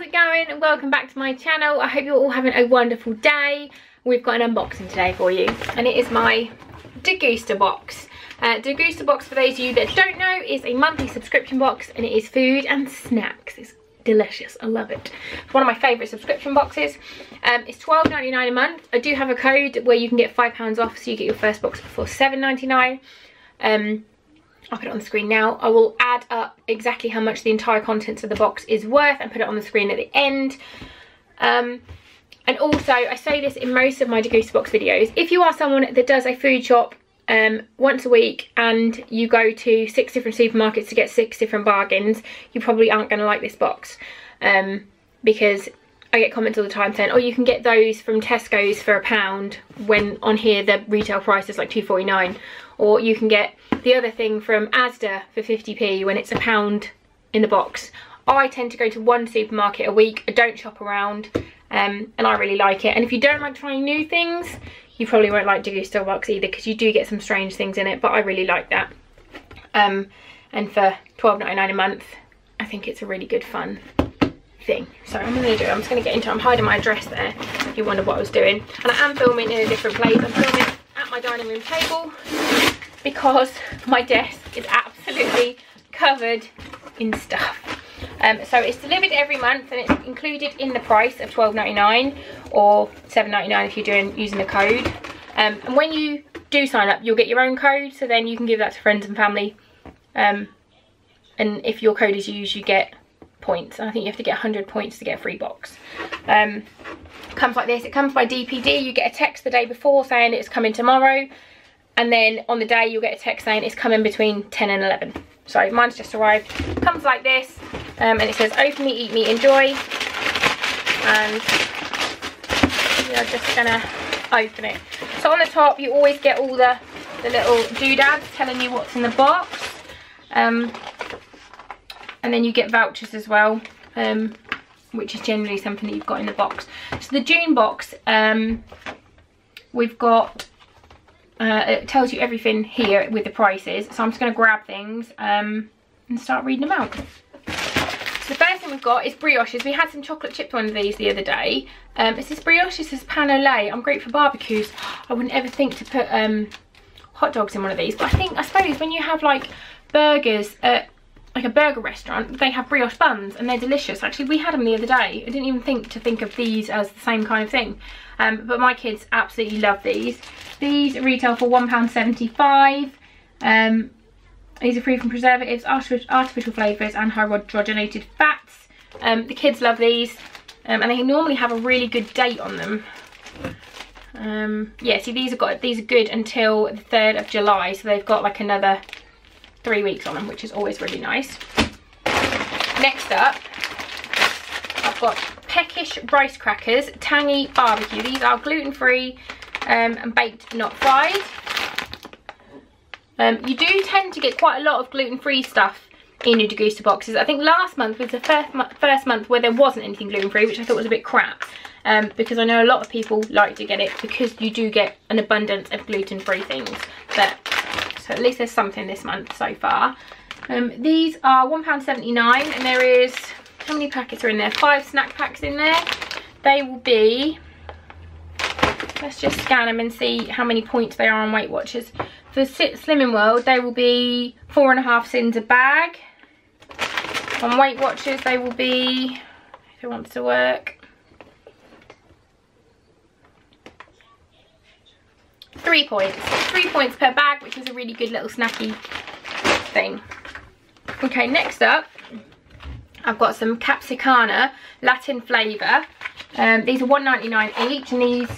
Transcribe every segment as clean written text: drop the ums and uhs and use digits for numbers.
it going? And welcome back to my channel. I hope you're all having a wonderful day. We've got an unboxing today for you, and it is my Degustabox. Degustabox, for those of you that don't know, is a monthly subscription box, and it is food and snacks. It's delicious. I love it. It's one of my favourite subscription boxes. It's £12.99 a month. I do have a code where you can get £5 off, so you get your first box for £7.99. I'll put it on the screen now. I will add up exactly how much the entire contents of the box is worth and put it on the screen at the end. And also, I say this in most of my Degustabox videos, if you are someone that does a food shop once a week and you go to 6 different supermarkets to get 6 different bargains, you probably aren't going to like this box. Because I get comments all the time saying, oh, you can get those from Tesco's for £1 when on here the retail price is like £2.49. Or you can get the other thing from Asda for 50p when it's £1 in the box. I tend to go to one supermarket a week. I don't shop around, and I really like it. And if you don't like trying new things, you probably won't like Degustabox either, because you do get some strange things in it, but I really like that. And for £12.99 a month, I think it's a really good fun thing. So I'm going to do it. I'm just going to get into it. I'm hiding my address there if you wonder what I was doing. And I am filming in a different place. I'm filming at my dining room table because my desk is absolutely covered in stuff. So it's delivered every month, and it's included in the price of £12.99 or £7.99 if you're using the code. And when you do sign up, you'll get your own code, so then you can give that to friends and family. And if your code is used, you get points. I think you have to get 100 points to get a free box. Comes like this. It comes by DPD. You get a text the day before saying it's coming tomorrow, and then on the day you'll get a text saying it's coming between 10 and 11. So mine's just arrived. Comes like this, and it says open me, eat me, enjoy. And you're just gonna open it. So on the top you always get all the little doodads telling you what's in the box. And then you get vouchers as well, which is generally something that you've got in the box. So the June box, we've got, it tells you everything here with the prices. So I'm just going to grab things and start reading them out. So the first thing we've got is brioches. We had some chocolate chip one of these the other day. It says brioche, it says pain au lait. I'm great for barbecues. I wouldn't ever think to put hot dogs in one of these, but I suppose when you have like burgers at like a burger restaurant, they have brioche buns and they're delicious. Actually, we had them the other day. I didn't even think of these as the same kind of thing. But my kids absolutely love these. These retail for £1.75. These are free from preservatives, artificial flavours and hydrogenated fats. The kids love these, and they normally have a really good date on them. Yeah, see, these are good until the 3rd of July, so they've got like another 3 weeks on them, which is always really nice. Next up, I've got Peckish rice crackers, tangy barbecue. These are gluten-free and baked, not fried. You do tend to get quite a lot of gluten-free stuff in your Degustaboxes. I think last month was the first month where there wasn't anything gluten-free, which I thought was a bit crap. Because I know a lot of people like to get it because you do get an abundance of gluten-free things. But so at least there's something this month so far. These are £1.79, and there is, how many packets are in there? 5 snack packs in there. They will be, let's just scan them and see how many points they are on Weight Watchers. For Slimming World, they will be 4.5 cents a bag. On Weight Watchers, they will be, if it wants to work, 3 points. 3 points per bag, which is a really good little snacky thing. Okay, next up, I've got some Capsicana Latin flavour. These are £1.99 each, and these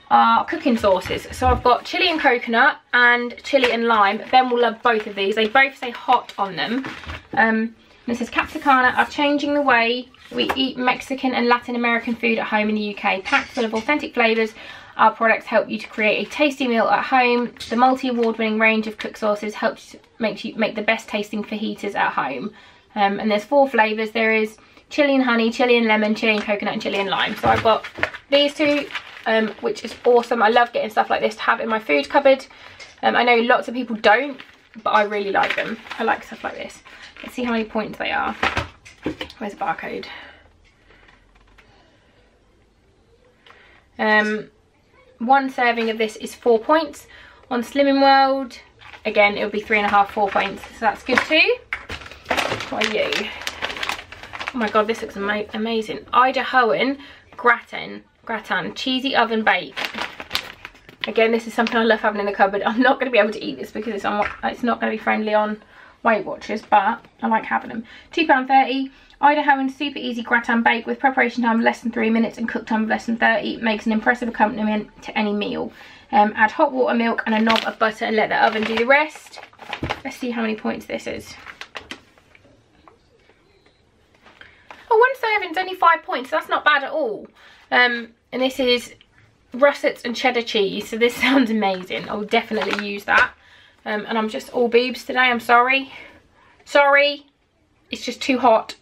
are cooking sauces. So I've got chilli and coconut and chilli and lime. Ben will love both of these. They both say hot on them. And it says Capsicana are changing the way we eat Mexican and Latin American food at home in the UK. Packed full of authentic flavours, our products help you to create a tasty meal at home. The multi-award winning range of cook sauces helps make the best tasting fajitas at home. And there's 4 flavours. There is chilli and honey, chilli and lemon, chilli and coconut, and chilli and lime. So I've got these 2, which is awesome. I love getting stuff like this to have in my food cupboard. I know lots of people don't, but I really like them. I like stuff like this. Let's see how many points they are. Where's the barcode? One serving of this is 4 points. On Slimming World, again, it would be 3.5, 4 points. So that's good too. What are you? Oh my god, this looks amazing. Idahoan gratin, cheesy oven bake. Again, this is something I love having in the cupboard. I'm not going to be able to eat this because it's not going to be friendly on Weight Watchers, but I like having them. £2.30. Idahoan super easy gratin bake with preparation time of less than 3 minutes and cook time of less than 30. Makes an impressive accompaniment to any meal. Add hot water, milk and a knob of butter and let the oven do the rest. Let's see how many points this is. Oh, one serving's only 5 points, so that's not bad at all. And this is russets and cheddar cheese, so this sounds amazing. I will definitely use that. And I'm just all boobs today, I'm sorry. Sorry, it's just too hot.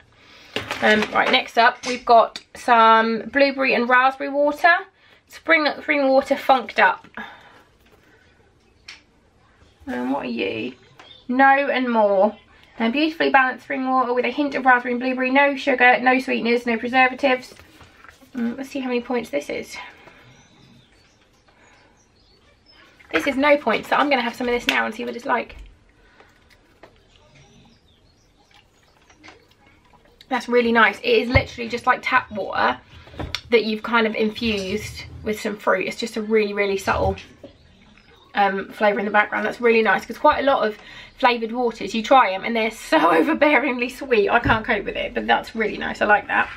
Right, next up we've got some blueberry and raspberry water. Spring water funked up. What are you? No and more. Beautifully balanced spring water with a hint of raspberry and blueberry. No sugar, no sweeteners, no preservatives. Let's see how many points this is. This is no points, so I'm going to have some of this now and see what it's like. That's really nice. It is literally just like tap water that you've kind of infused with some fruit. It's just a really, really subtle flavour in the background. That's really nice because quite a lot of flavoured waters, you try them and they're so overbearingly sweet. I can't cope with it, but that's really nice. I like that.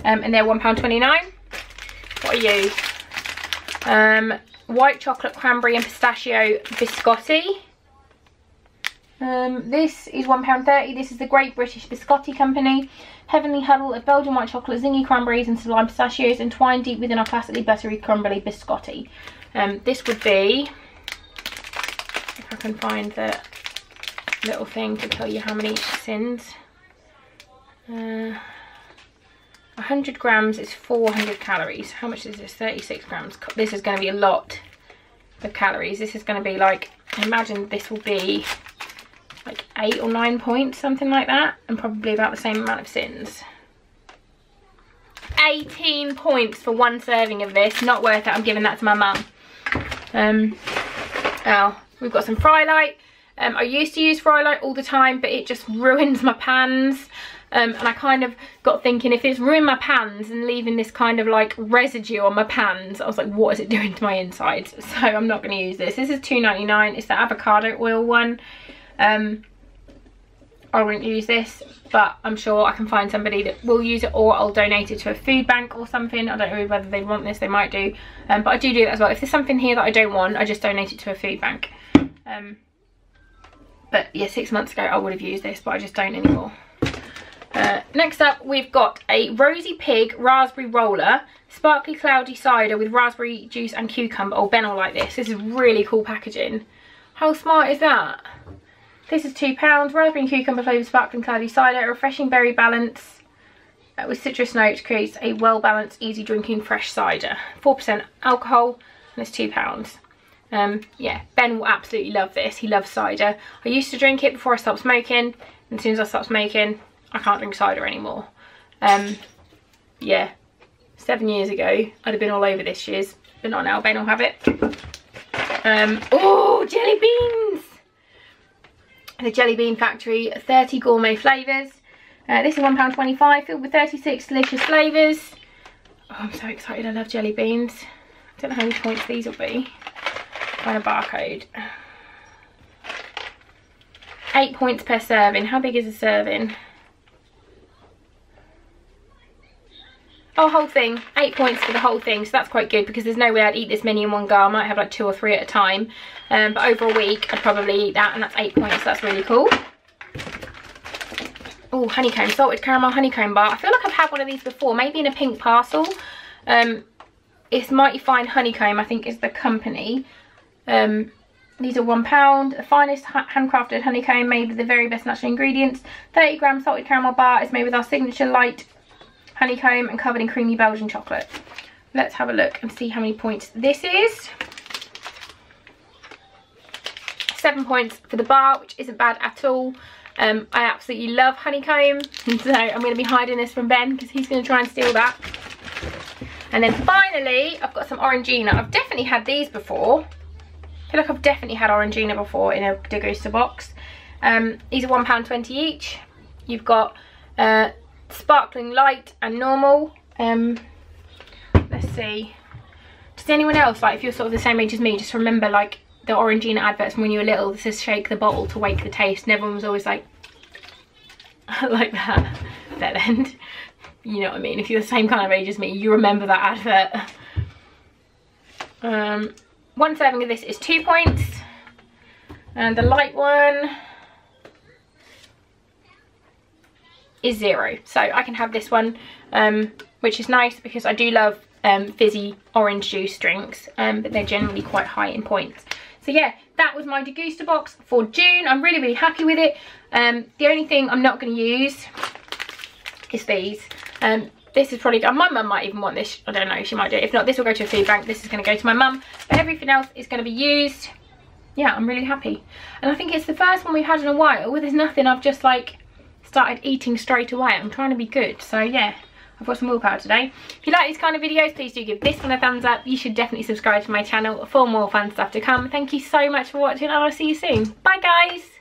And they're £1.29. What are you? White chocolate, cranberry and pistachio biscotti. This is £1.30. This is the Great British Biscotti Company. Heavenly huddle of Belgian white chocolate, zingy cranberries and sublime pistachios entwined deep within our classically buttery crumbly biscotti. This would be, if I can find the little thing to tell you how many sins. 100 grams is 400 calories. How much is this? 36 grams. This is going to be a lot of calories. This is going to be like, I imagine this will be like 8 or 9 points, something like that, and probably about the same amount of sins. 18 points for one serving of this. Not worth it. I'm giving that to my mum. Oh, we've got some Fry Light. I used to use Fry Light all the time, but it just ruins my pans. And I kind of got thinking, if it's ruined my pans and leaving this kind of like residue on my pans, I was like, what is it doing to my insides? So I'm not going to use this. This is £2.99. It's the avocado oil one. I won't use this, but I'm sure I can find somebody that will use it, or I'll donate it to a food bank or something. I don't know whether they want this, they might do. But I do that as well. If there's something here that I don't want, I just donate it to a food bank. But yeah, 6 months ago I would have used this, but I just don't anymore. Next up we've got a Rosie Pig raspberry roller, sparkly cloudy cider with raspberry juice and cucumber. Oh, Ben will like this. This is really cool packaging. How smart is that? This is £2. Raspberry and cucumber flavoured sparkling cloudy cider, a refreshing berry balance with citrus notes creates a well balanced, easy drinking fresh cider. 4% alcohol and it's £2. Yeah, Ben will absolutely love this. He loves cider. I used to drink it before I stopped smoking, and as soon as I stopped smoking, I can't drink cider anymore. Yeah, 7 years ago, I'd have been all over this shiz, but not now. Ben will have it. Oh, jelly beans! The Jelly Bean Factory, 30 gourmet flavours. This is £1.25, filled with 36 delicious flavours. Oh, I'm so excited. I love jelly beans. I don't know how many points these will be. Find a barcode. 8 points per serving. How big is a serving? Oh, whole thing. 8 points for the whole thing, so that's quite good because there's no way I'd eat this many in one go. I might have like 2 or 3 at a time, but over a week I'd probably eat that, and that's 8 points, so that's really cool. Oh, honeycomb, salted caramel honeycomb bar. I feel like I've had one of these before, maybe in a pink parcel. It's Mighty Fine Honeycomb, I think is the company. These are £1. The finest handcrafted honeycomb made with the very best natural ingredients. 30 gram salted caramel bar is made with our signature light honeycomb and covered in creamy Belgian chocolate. Let's have a look and see how many points this is. 7 points for the bar, which isn't bad at all. I absolutely love honeycomb, so I'm going to be hiding this from Ben because he's going to try and steal that. And then finally, I've got some Orangina. I've definitely had these before. I feel like I've definitely had Orangina before in a Degustabox. These are £1.20 each. You've got sparkling light and normal. Let's see. Does anyone else, like if you're sort of the same age as me, just remember like the Orangina adverts from when you were little? This says shake the bottle to wake the taste, and everyone was always like like that end. You know what I mean? If you're the same kind of age as me, you remember that advert. One serving of this is 2 points, and the light one is 0. So I can have this one, which is nice because I do love fizzy orange juice drinks, but they're generally quite high in points. So yeah, that was my Degustabox for June. I'm really, really happy with it. The only thing I'm not going to use is these. This is probably, my mum might even want this. I don't know, she might do it. If not, this will go to a food bank. This is going to go to my mum. But everything else is going to be used. Yeah, I'm really happy. And I think it's the first one we've had in a while where there's nothing I've just like started eating straight away. I'm trying to be good. So yeah, I've got some willpower today. If you like these kind of videos, please do give this one a thumbs up. You should definitely subscribe to my channel for more fun stuff to come. Thank you so much for watching, and I'll see you soon. Bye guys.